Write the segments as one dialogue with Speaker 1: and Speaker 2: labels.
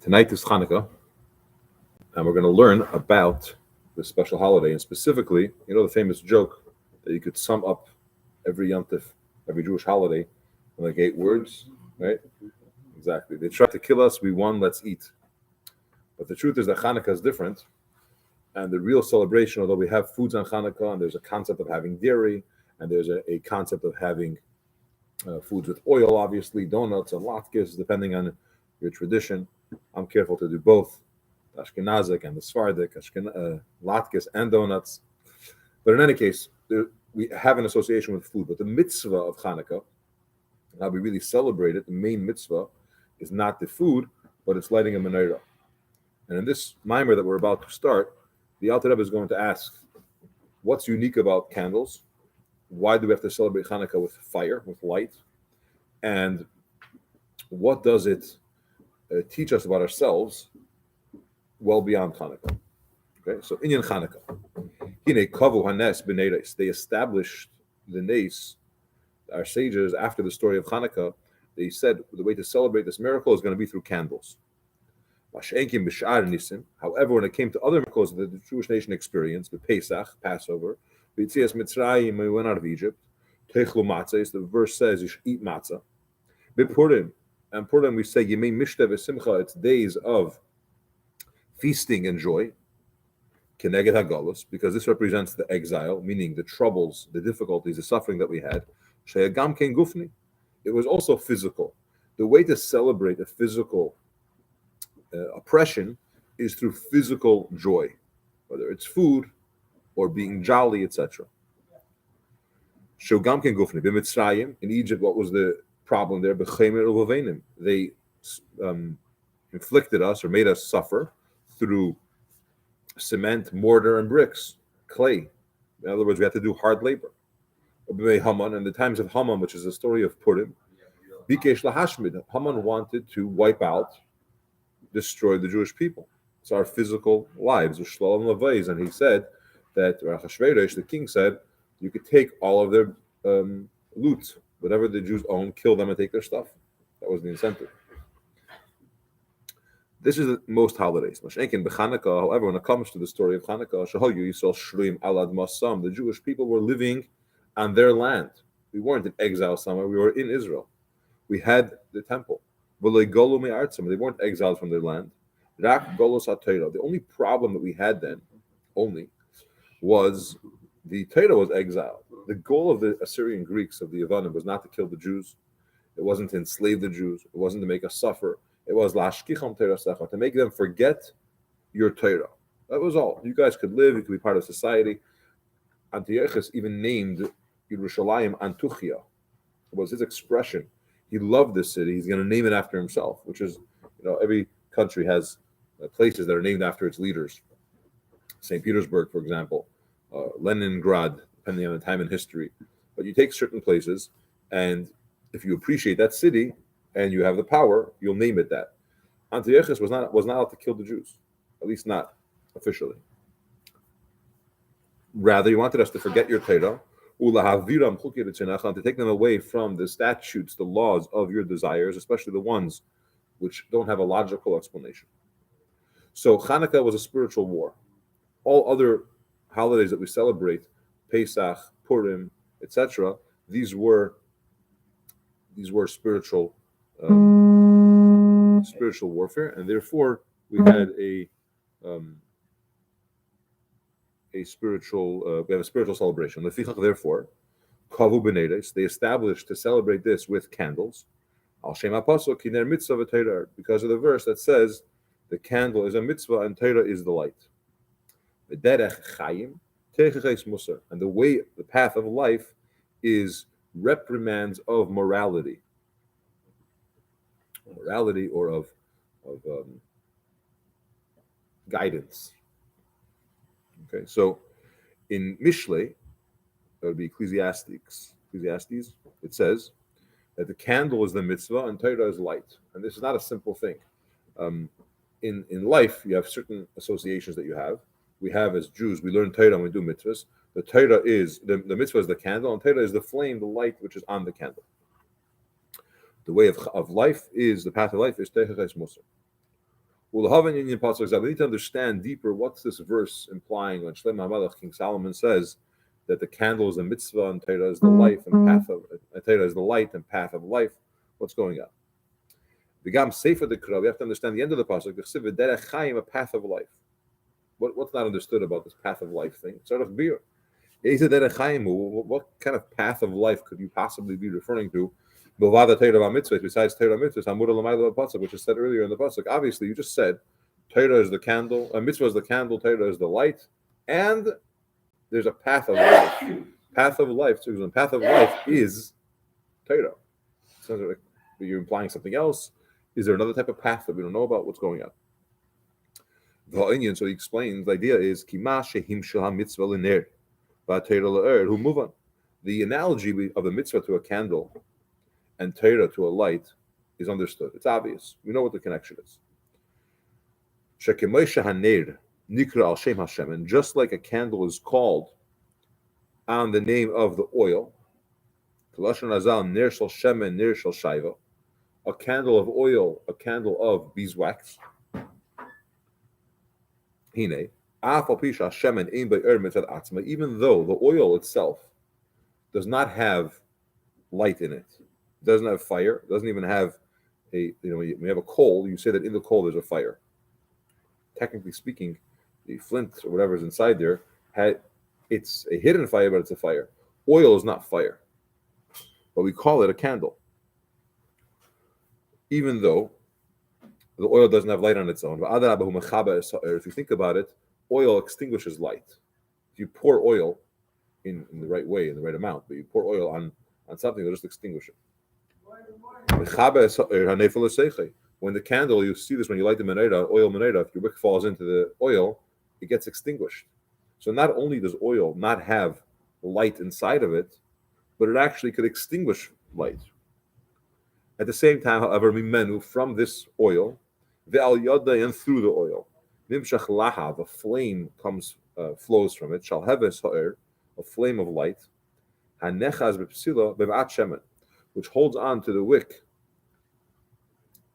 Speaker 1: Tonight is Chanukah, and we're going to learn about this special holiday, and specifically, the famous joke that you could sum up every Yom Tov, every Jewish holiday, in like 8 words, right? Exactly. They tried to kill us, we won, let's eat. But the truth is that Chanukah is different, and the real celebration, although we have foods on Chanukah, and there's a concept of having dairy, and there's a concept of having foods with oil, obviously, donuts and latkes, depending on your tradition. I'm careful to do both, the Ashkenazic and the Sephardic, latkes and donuts. But in any case, we have an association with food. But the mitzvah of Chanukah, how we really celebrate it, the main mitzvah, is not the food, but it's lighting a Menorah. And in this mimer that we're about to start, the Alter Rebbe is going to ask, what's unique about candles? Why do we have to celebrate Chanukah with fire, with light? And what does it teach us about ourselves well beyond Chanukah? Okay, so Inyan Chanukah. Hine kavu hanes b'neiros. They established the nes, our sages, after the story of Chanukah. They said the way to celebrate this miracle is going to be through candles. However, when it came to other miracles that the Jewish nation experienced, the Pesach, Passover, the Yetzias Mitzrayim, when we went out of Egypt, Techlu Matzah, the verse says you should eat matzah. Purim, and Purim we say Yemei Mishta v'Simcha, it's days of feasting and joy. Keneged HaGalus, because this represents the exile, meaning the troubles, the difficulties, the suffering that we had. Sheyagam Ken Gufni, it was also physical. The way to celebrate a physical oppression is through physical joy, whether it's food or being jolly, etc. Shogam Ken Gufni b'Mitzrayim, in Egypt, what was the problem there? They inflicted us or made us suffer through cement, mortar, and bricks, clay. In other words, we had to do hard labor. Haman, in the times of Haman, which is the story of Purim, Bikesh lahashmid, Haman wanted to wipe out, destroy the Jewish people. It's our physical lives, and he said that Achashverosh, the king, said you could take all of their loot, whatever the Jews own, kill them and take their stuff. That was the incentive. This is most holidays. However, when it comes to the story of Chanukah, the Jewish people were living on their land. We weren't in exile somewhere. We were in Israel. We had the temple. They weren't exiled from their land. The only problem that we had then, was the Torah was exiled. The goal of the Assyrian Greeks, of the Yevanim, was not to kill the Jews. It wasn't to enslave the Jews. It wasn't to make us suffer. It was to make them forget your Torah. That was all. You guys could live. You could be part of society. Antiochus even named Yerushalayim Antuchia. It was his expression. He loved this city. He's going to name it after himself, which is, every country has places that are named after its leaders. St. Petersburg, for example, Leningrad, depending on the time in history. But you take certain places, and if you appreciate that city and you have the power, you'll name it that. Antiochus was not allowed to kill the Jews, at least not officially. Rather, he wanted us to forget your Torah, to take them away from the statutes, the laws of your desires, especially the ones which don't have a logical explanation. So Chanukah was a spiritual war. All other holidays that we celebrate, Pesach, Purim, etc., these were spiritual warfare, and therefore we had a spiritual celebration. Therefore, kavu b'neiros, they established to celebrate this with candles. Al shem hapasuk kiner mitzvah v'Torah, because of the verse that says the candle is a mitzvah and Torah is the light. V'derech chayim techeches musar, and the way, the path of life, is reprimands of morality or of guidance. Okay, so in Mishlei, that would be Ecclesiastes, it says that the candle is the mitzvah and Torah is light. And this is not a simple thing. In life, you have certain associations that you have. We have, as Jews, we learn Torah and we do mitzvahs. The Torah is, the mitzvah is the candle, and Torah is the flame, the light, which is on the candle. The way of life is, the path of life is Techeches Musar. We'll have an Inyan pasuk. We need to understand deeper what's this verse implying when Shlomo HaMelech, King Solomon, says that the candle is a mitzvah and Torah is the life and path of Torah is the light and path of life. What's going on? The Gam Sefer Dekra. We have to understand the end of the pasuk. The Chsiv Derech Chaim, a path of life. What's not understood about this path of life thing? Sort of beer. What kind of path of life could you possibly be referring to? Besides Torah mitzvahs, which is said earlier in the pasuk. Obviously, you just said Torah is the candle, mitzvah is the candle, Torah is the light, and there's a path of life. Path of life. So the path of life is Torah. Sounds like you're implying something else. Is there another type of path that we don't know about? What's going on? The Inyan, so he explains, the idea is Kima shehim shel mitzvah l'ner, v'Torah l'er, who move on. The analogy of a mitzvah to a candle and Torah to a light is understood. It's obvious. We know what the connection is. Shekemei shehaner nikra al shem Hashem, and just like a candle is called on the name of the oil, Kalashon Azal ner shel shemen ner shel shaiva, a candle of oil, a candle of beeswax. Hine, even though the oil itself does not have light in it, doesn't have fire, doesn't even have when you have a coal, you say that in the coal there's a fire. Technically speaking, the flint or whatever is inside there, it's a hidden fire, but it's a fire. Oil is not fire, but we call it a candle. Even though the oil doesn't have light on its own. If you think about it, oil extinguishes light. If you pour oil in the right way, in the right amount, but you pour oil on something, it'll just extinguish it. When the candle, you see this when you light the Menorah, oil Menorah, if your wick falls into the oil, it gets extinguished. So not only does oil not have light inside of it, but it actually could extinguish light. At the same time, however, from this oil, and through the oil, a flame flows from it, a flame of light, which holds on to the wick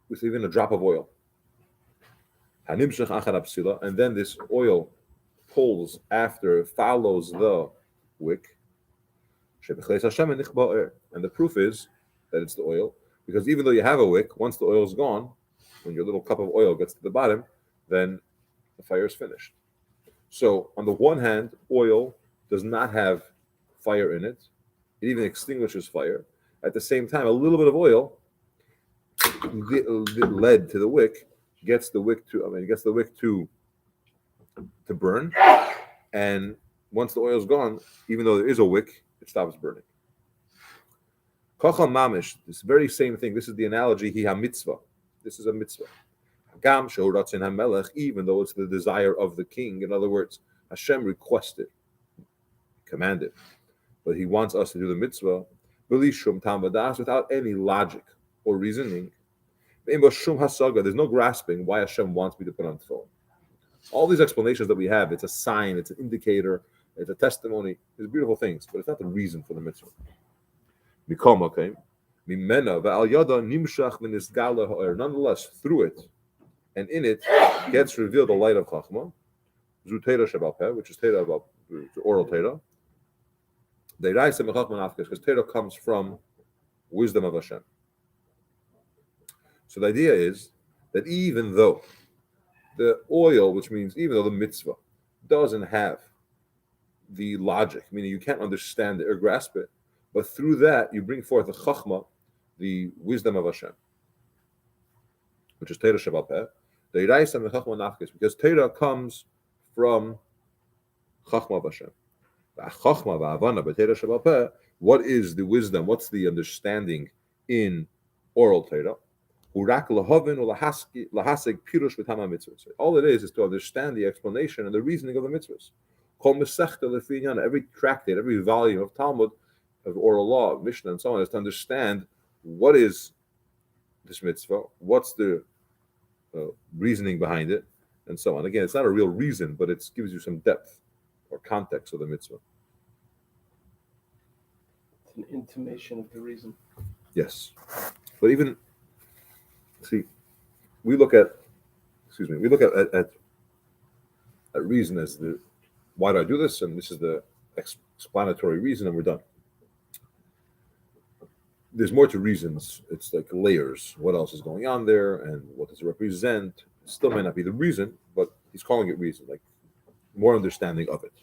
Speaker 1: with even a drop of oil. And then this oil follows the wick. And the proof is that it's the oil, because even though you have a wick, once the oil is gone, when your little cup of oil gets to the bottom, then the fire is finished. So on the one hand, oil does not have fire in it. It even extinguishes fire. At the same time, a little bit of oil led to the wick gets the wick to burn. And once the oil is gone, even though there is a wick, it stops burning. Kochal mamish, this very same thing. This is the analogy. Hi mitzvah. This is a mitzvah. Gam she'uratzin hamelech, even though it's the desire of the king. In other words, Hashem requested, commanded, but He wants us to do the mitzvah without any logic or reasoning. There's no grasping why Hashem wants me to put on tefillin. All these explanations that we have, it's a sign, it's an indicator, it's a testimony. It's beautiful things, but it's not the reason for the mitzvah. Nonetheless, through it and in it gets revealed the light of Chachma, which is Torah about the oral Torah. Because Torah comes from wisdom of Hashem. So the idea is that even though the oil, which means even though the mitzvah doesn't have the logic, meaning you can't understand it or grasp it, but through that you bring forth the chachma, the wisdom of Hashem, which is Torah Shabbat Peh, the Yiraisa and the chachma nafkes, because Torah comes from chachma of Hashem. Chachma va'avana b'Torah Shabbat Peh, what is the wisdom? What's the understanding in oral Torah? All it is to understand the explanation and the reasoning of the mitzvahs. Every tractate, every volume of Talmud, of oral law, of Mishnah, and so on, is to understand what is this mitzvah, what's the reasoning behind it, and so on. Again, it's not a real reason, but it gives you some depth or context of the mitzvah.
Speaker 2: It's an intimation of the reason.
Speaker 1: Yes. But even, see, we look at excuse me, we look at reason as the why do I do this, and this is the explanatory reason, and we're done. There's more to reasons. It's like layers. What else is going on there, and what does it represent? It still may not be the reason, but he's calling it reason, like more understanding of it.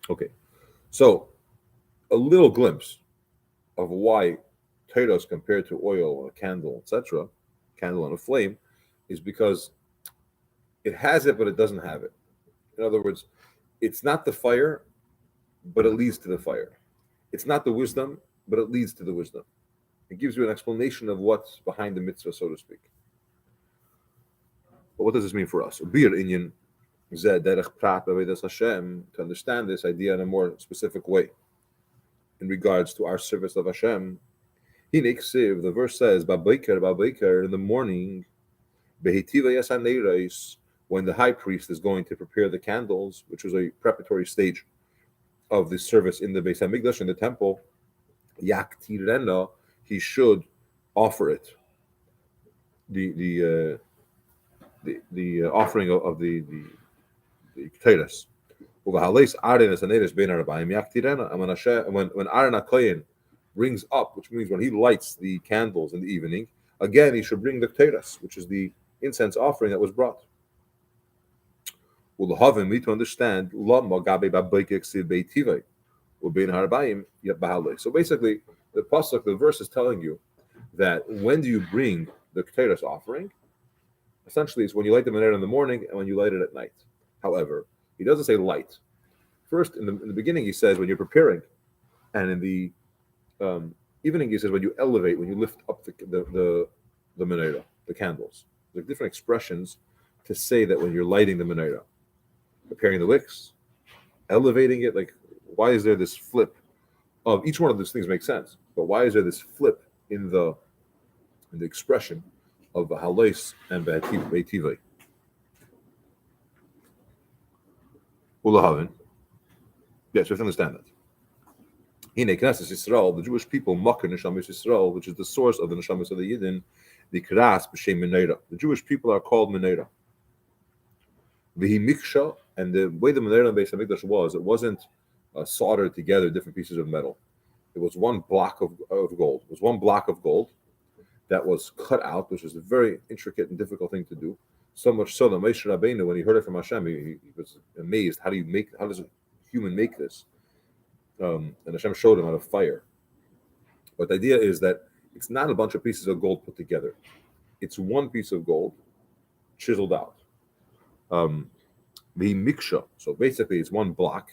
Speaker 1: Okay, so a little glimpse of why Torah is compared to oil, a candle, etc., candle on a flame, is because it has it, but it doesn't have it. In other words, it's not the fire, but it leads to the fire. It's not the wisdom, but it leads to the wisdom. It gives you an explanation of what's behind the mitzvah, so to speak. But what does this mean for us? Inyan to understand this idea in a more specific way in regards to our service of Hashem. The verse says, in the morning, when the high priest is going to prepare the candles, which was a preparatory stage of the service in the Beis Hamikdash, in the temple, he should offer it. The offering of the Ketores. And when Aaron HaKohen brings up, which means when he lights the candles in the evening, again he should bring the Ketores, which is the incense offering that was brought. We need to understand. So basically, the pasuk, the verse is telling you that when do you bring the Ketores offering? Essentially, it's when you light the Menorah in the morning and when you light it at night. However, he doesn't say light. First, in the beginning, he says when you're preparing, and in the evening, he says when you elevate, when you lift up the Menorah, the candles. There's different expressions to say that when you're lighting the Menorah, preparing the wicks, elevating it. Like, why is there this flip of each one of those things makes sense, but why is there this flip in the expression of Halais and Beitivai? Ulahavin. Yes, we have to understand that. In Knesset Yisrael, the Jewish people, Makar Neshamas Yisrael, which is the source of the Neshamas of the Yidden, the Kras B'Shem Menorah. The Jewish people are called Menorah. V'hi Miksha, and the way the Menorah in Beis Hamikdash was, it wasn't soldered together different pieces of metal. It was one block of gold. It was one block of gold that was cut out, which is a very intricate and difficult thing to do. So much so that Moshe Rabbeinu, when he heard it from Hashem, he was amazed. How does a human make this? And Hashem showed him out of fire. But the idea is that it's not a bunch of pieces of gold put together. It's one piece of gold chiseled out. The miksha. So basically, it's one block.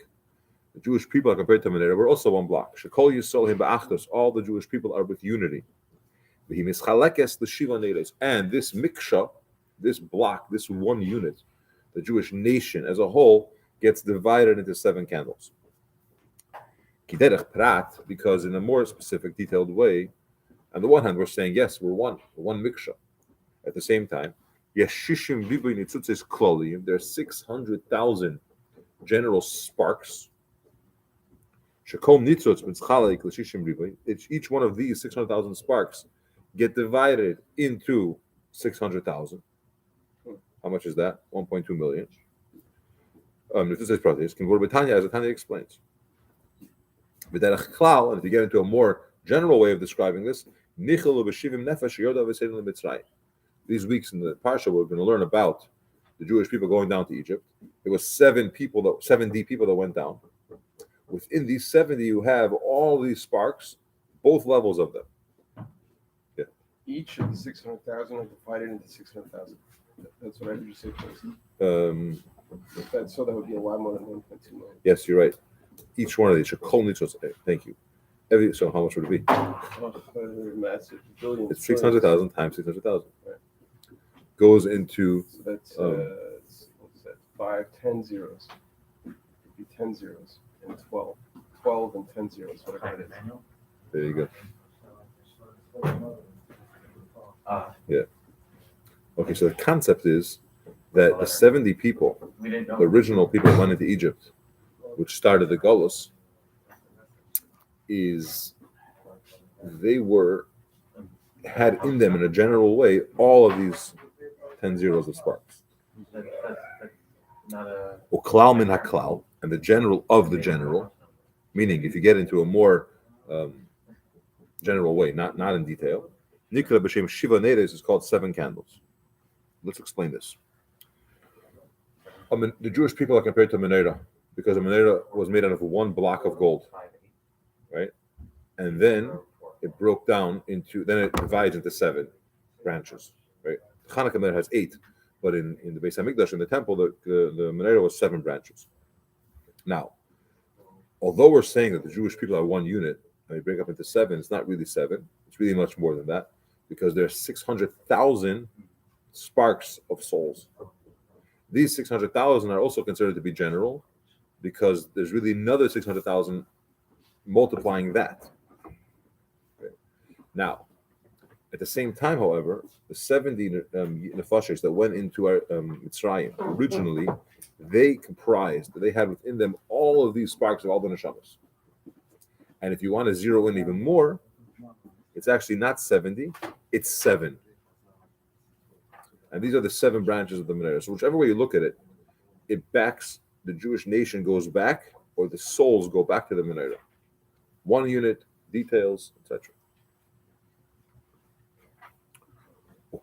Speaker 1: The Jewish people are compared to Menorah. We're also one block. Shekol Yisrael him ba'achdus. All the Jewish people are with unity. And this miksha, this block, this one unit, the Jewish nation as a whole, gets divided into 7 candles. Because in a more specific, detailed way, on the one hand, we're saying, yes, we're one miksha. At the same time, there are 600,000 general sparks. Each one of these 600,000 sparks get divided into 600,000. How much is that? 1.2 million. This is as Tanya explains. And if you get into a more general way of describing this, these weeks in the Parsha, we're going to learn about the Jewish people going down to Egypt. It was 70 people that went down. Within these 70, you have all these sparks, both levels of them. Yeah.
Speaker 2: Each of the 600,000 are divided into 600,000. That's what I heard you say first. So that would be a lot more than 1.2 million.
Speaker 1: Yes, you're right. Each one of these should call nitzos. Thank you. So how much would it be?
Speaker 2: Massive. Billions.
Speaker 1: It's 600,000 times 600,000. Right. Goes into.
Speaker 2: So that's what's that? 5, 10 zeros. It'd be 10 zeros and 12. 12 and 10 zeros, whatever it is.
Speaker 1: There you go. Yeah. Okay, so the concept is that the 70 people, the original people who went into Egypt, which started the Golus, is they had in them, in a general way, all of these 10 zeros of sparks.
Speaker 3: That's not a.
Speaker 1: Uklal min haklal, and the general of the general, meaning if you get into a more general way, not in detail. Nikra b'shem shiva neres is called 7 candles. Let's explain this. The Jewish people are compared to Menorah because a Menorah was made out of one block of gold, right? And then it broke down then it divides into 7 branches, right? Chanukah Menorah has 8, but in the Beis Hamikdash, in the temple, the Menorah was 7 branches. Now, although we're saying that the Jewish people are one unit, and we break up into 7, it's not really 7. It's really much more than that, because there's 600,000 sparks of souls. These 600,000 are also considered to be general, because there's really another 600,000 multiplying that. Okay. Now, at the same time, however, the 70 nefashos that went into our Mitzrayim, originally, they had within them all of these sparks of all the neshamas. And if you want to zero in even more, it's actually not 70, it's 7. And these are the 7 branches of the Menorah. So whichever way you look at it, it backs, the Jewish nation goes back, or the souls go back to the Menorah. One unit, details, etc. And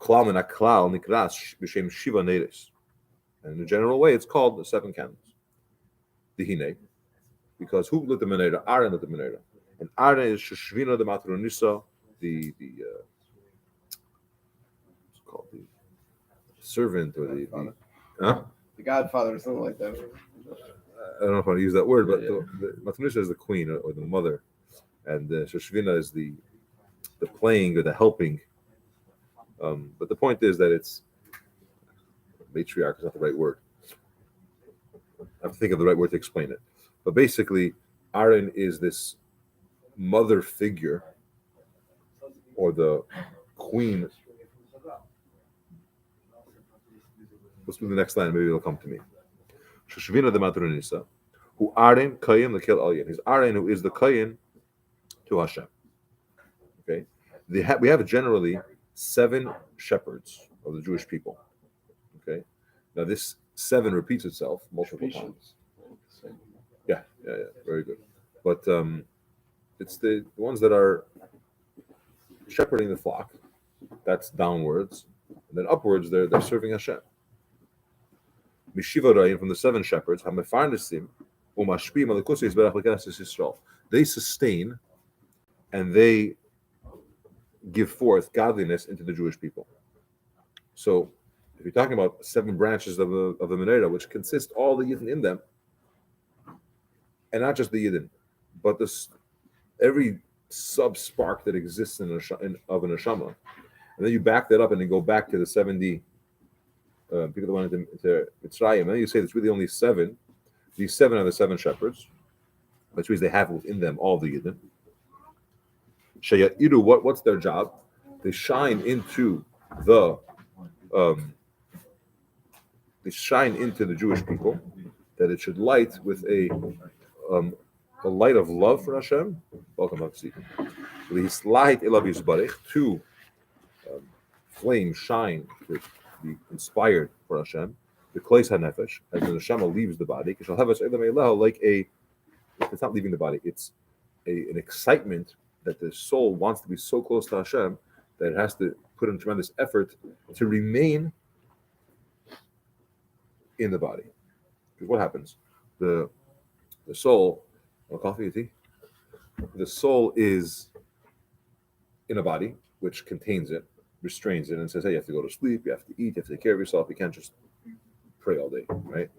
Speaker 1: in a general way, it's called the 7 candles. Dihine. Because who lit the Menorah? Aaron lit the Menorah. And Aaron is Sheshvina the Matronisa, the what's called the servant, or the
Speaker 2: Godfather or something like that.
Speaker 1: I don't know if I want to use that word, but the Matronisa is the queen, or the mother, and Sheshvina is the playing or the helping. But the point is that it's matriarch is not the right word. I have to think of the right word to explain it. But basically, Aaron is this mother figure, or the queen. Let's do the next line. Maybe it'll come to me. Sheshvina the Matronisa, who Aaron Kayin the Kil Alyan. He's Aaron who is the Kayin to Hashem. Okay, we have generally 7 shepherds of the Jewish people. Okay, now this 7 repeats itself multiple times. Yeah, very good. But it's the ones that are shepherding the flock. That's downwards, and then upwards they're serving Hashem. Mishiva Ra'im, from the 7 shepherds, they sustain and they give forth godliness into the Jewish people. So, if you're talking about 7 branches of the Menorah, which consist all the Yidden in them, and not just the Yidden, but every sub-spark that exists of an Neshama, and then you back that up and then go back to the 70 people that went into Mitzrayim, and then you say there's really only 7. These 7 are the 7 shepherds, which means they have within them all the Yidden. Shaya'iru, what's their job? They shine into the Jewish people, that it should light with a light of love for Hashem. Welcome, Haksi. This light to flame shine, to be inspired for Hashem. The Kleis HaNefesh, as the Neshama leaves the body, like it's not leaving the body, it's an excitement that the soul wants to be so close to Hashem that it has to put in tremendous effort to remain in the body. Because what happens? The soul, coffee or tea? The soul is in a body which contains it, restrains it, and says, hey, you have to go to sleep, you have to eat, you have to take care of yourself, you can't just pray all day, right?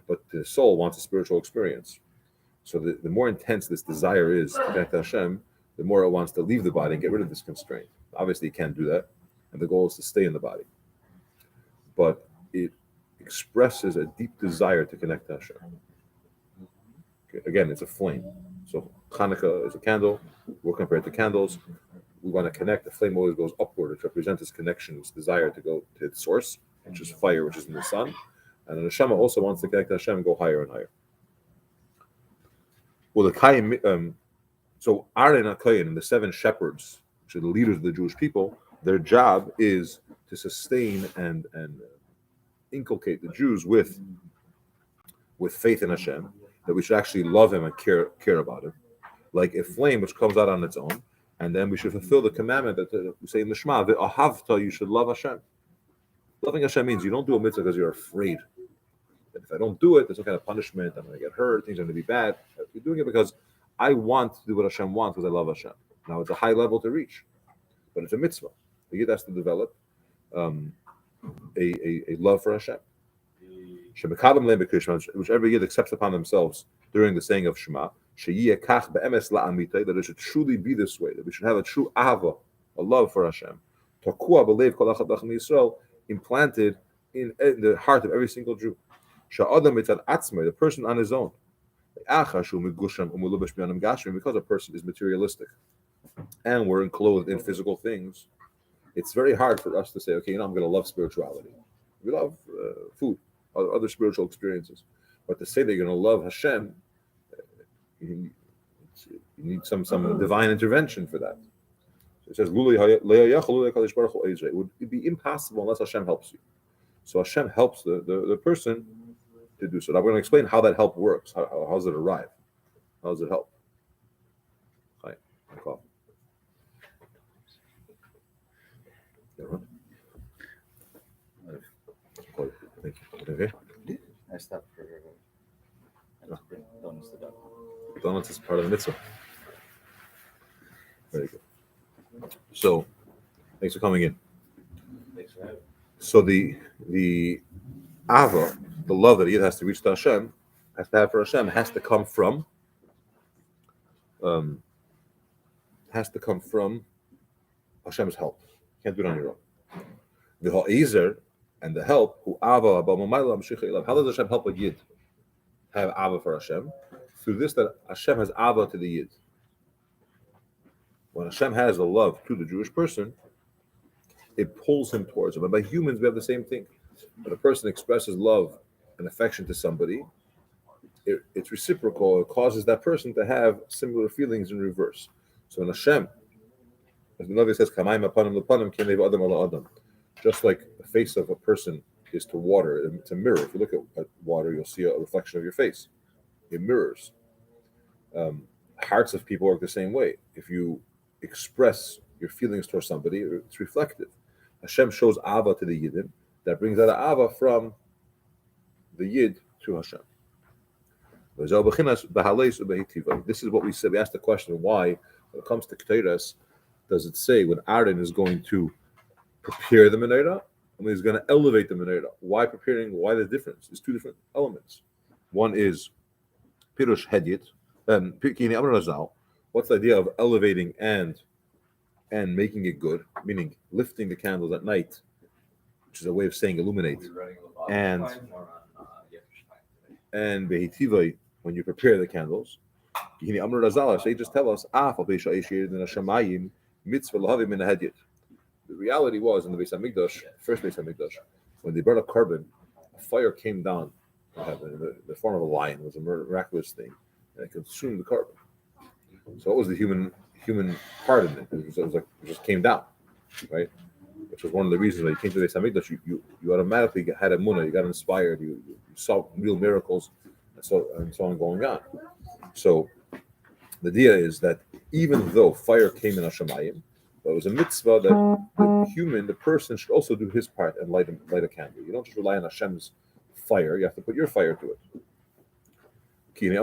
Speaker 1: But the soul wants a spiritual experience. So the more intense this desire is to connect to Hashem, the more it wants to leave the body and get rid of this constraint. Obviously, it can't do that, and the goal is to stay in the body. But it expresses a deep desire to connect to Hashem. Okay, again, it's a flame. So Chanukah is a candle. We're compared to candles. We want to connect. The flame always goes upward, which represents this connection, this desire to go to its source, which is fire, which is in the sun. And the Neshama also wants to connect to Hashem and go higher and higher. Well, the Kayin, so Aaron and Kayin and the 7 shepherds, which are the leaders of the Jewish people, their job is to sustain and inculcate the Jews with faith in Hashem, that we should actually love Him and care about Him, like a flame which comes out on its own, and then we should fulfill the commandment that we say in the Shema, "V'ahavta," you should love Hashem. Loving Hashem means you don't do a mitzvah because you're afraid that if I don't do it, there's some kind of punishment, I'm going to get hurt, things are going to be bad. You're doing it because I want to do what Hashem wants because I love Hashem. Now it's a high level to reach, but it's a mitzvah. The Yid has to develop a love for Hashem, which every Yid accepts upon themselves during the saying of Shema, that it should truly be this way, that we should have a true ahava, a love for Hashem, implanted in the heart of every single Jew. The person on his own, because a person is materialistic and we're enclosed in physical things, it's very hard for us to say, okay, I'm going to love spirituality. We love food, other spiritual experiences. But to say that you're going to love Hashem, you need some divine intervention for that. It says, it would be impossible unless Hashem helps you. So Hashem helps the person to do so. Now we're going to explain how that help works. How does it arrive? How does it help? Hi. Thank you. Okay.
Speaker 4: I stopped for donuts to dog.
Speaker 1: Donuts is part of the mitzvah. Very good. So, thanks for coming in.
Speaker 3: Thanks for having me.
Speaker 1: So the ava, the love that Yid has to reach to Hashem, has to have for Hashem, has to come from Hashem's help. You can't do it on your own. The ha'ezer and the help, who ava how does Hashem help a Yid have ava for Hashem? Through this, that Hashem has ava to the Yid. When Hashem has a love to the Jewish person, it pulls him towards him. And by humans, we have the same thing. When a person expresses love and affection to somebody, it's reciprocal. It causes that person to have similar feelings in reverse. So in Hashem, as the Notik says, "Kamayim apanim lepanim kinev adam ala adam," just like the face of a person is to water, it's a mirror. If you look at water, you'll see a reflection of your face. It mirrors. Hearts of people work the same way. If you express your feelings towards somebody, it's reflective. Hashem shows ava to the Yidden, that brings out ava from the Yid to Hashem. This is what we said. We asked the question, why, when it comes to Ketores, does it say when Aaron is going to prepare the Menorah and when he's going to elevate the Menorah? Why preparing? Why the difference? There's two different elements. One is Pirush Hedyet, what's the idea of elevating and making it good, meaning lifting the candles at night, which is a way of saying illuminate, and Behitivai, when you prepare the candles. They just tell us the reality was in the Beis Hamikdash, first Beis Hamikdash, when they brought a carbon, a fire came down from heaven in the form of a lion. It was a miraculous thing, and it consumed the carbon. So what was the human part in it? It just came down, right? Which was one of the reasons when you came to the Beis Hamikdash, you automatically had a munah, you got inspired, you saw real miracles, and so on going on. So the idea is that even though fire came in Hashemayim, but it was a mitzvah that the person should also do his part and light a candle. You don't just rely on Hashem's fire; you have to put your fire to it. Even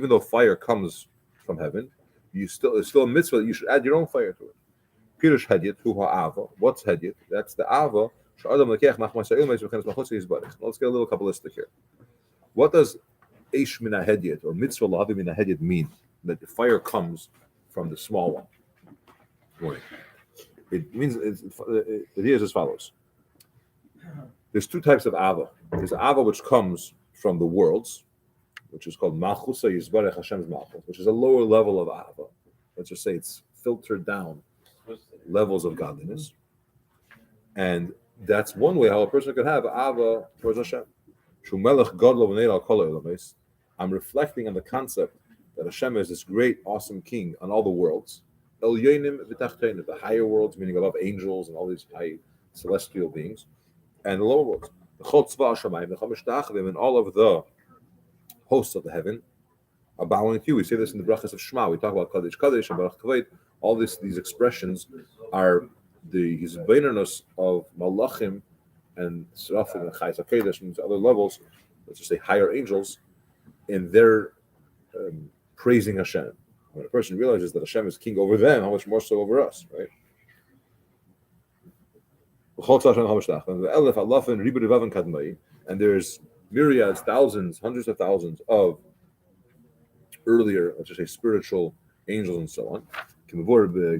Speaker 1: though fire comes from heaven, it's still a mitzvah that you should add your own fire to it. Pirush Hedyet, what's Hedyet? That's the ava. Let's get a little kabbalistic here. What does Eish Mina Hedyet or Mitzvah Lahavim Mina Hedyet mean? That the fire comes from the small one. It means the idea is as follows. There's two types of ava. There's ava which comes from the worlds, which is called Malchus Yisbarech Hashem's Malchus, which is a lower level of ava. Let's just say it's filtered down levels of godliness, and that's one way how a person could have ava towards Hashem. I'm reflecting on the concept that Hashem is this great, awesome king on all the worlds, Elyonim v'tachtenim, the higher worlds, meaning above angels and all these high celestial beings, and the lower worlds. The Chol Tzva Hashamayim, the Chamesh Ta'achvim, and all of the hosts of the heaven are bowing to you. We say this in the brachas of Shema. We talk about Kadesh Kadesh and Baruch Kavod. All these expressions are the hizbeinus of Malachim and Serafim and Chayes HaKodesh and other levels, let's just say higher angels, in their praising Hashem. When a person realizes that Hashem is king over them, how much more so over us, right? And there's myriads, thousands, hundreds of thousands of earlier, let's just say, spiritual angels and so on. As the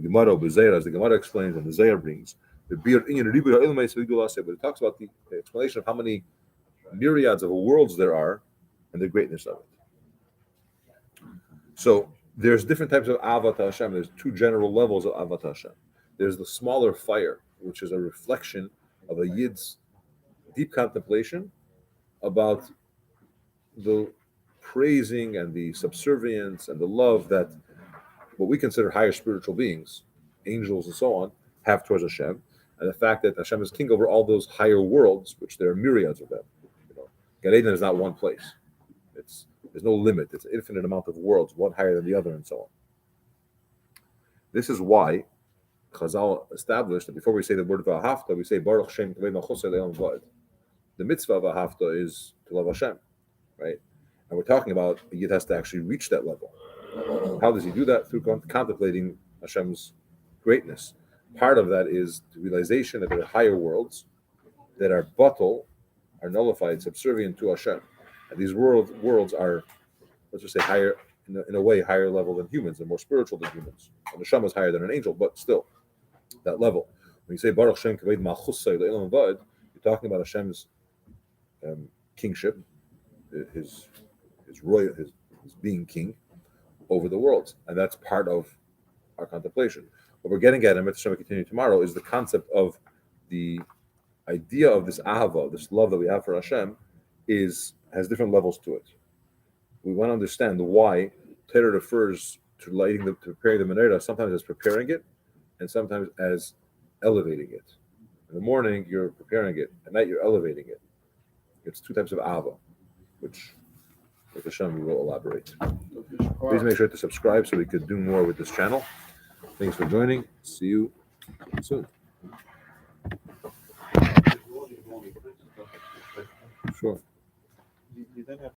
Speaker 1: Gemara explains and the Zohar brings, but it talks about the explanation of how many myriads of worlds there are and the greatness of it. So there's different types of Avat Hashem. There's two general levels of Avat Hashem. There's the smaller fire, which is a reflection of a Yid's deep contemplation about the praising and the subservience and the love that what we consider higher spiritual beings, angels and so on, have towards Hashem, and the fact that Hashem is king over all those higher worlds, which there are myriads of them. Gan Eden is not one place. There's no limit. It's an infinite amount of worlds, one higher than the other, and so on. This is why Chazal established that before we say the word V'ahavta, we say Baruch Shem Kavod Malchusay Le'olam V'ad. The mitzvah of V'ahavta is to love Hashem, right? And we're talking about the Yid has to actually reach that level. How does he do that? Through contemplating Hashem's greatness. Part of that is the realization that there are higher worlds that are batal, are nullified, subservient to Hashem. And these worlds are, let's just say, higher, in a way, higher level than humans. They're more spiritual than humans. And Hashem is higher than an angel, but still, that level. When you say Baruch Shem Kavod Malchusay Le'olam V'ad, you're talking about Hashem's kingship, his royal, his being king over the worlds, and that's part of our contemplation. What we're getting at, and Hashem will continue tomorrow, is the concept of the idea of this ahava, this love that we have for Hashem, has different levels to it. We want to understand why Torah refers to to preparing the Menorah sometimes as preparing it, and sometimes as elevating it. In the morning you're preparing it, at night you're elevating it. It's two types of ahava, which with Hashem we will elaborate. Please make sure to subscribe so we could do more with this channel. Thanks for joining. See you soon. Sure.
Speaker 4: You then have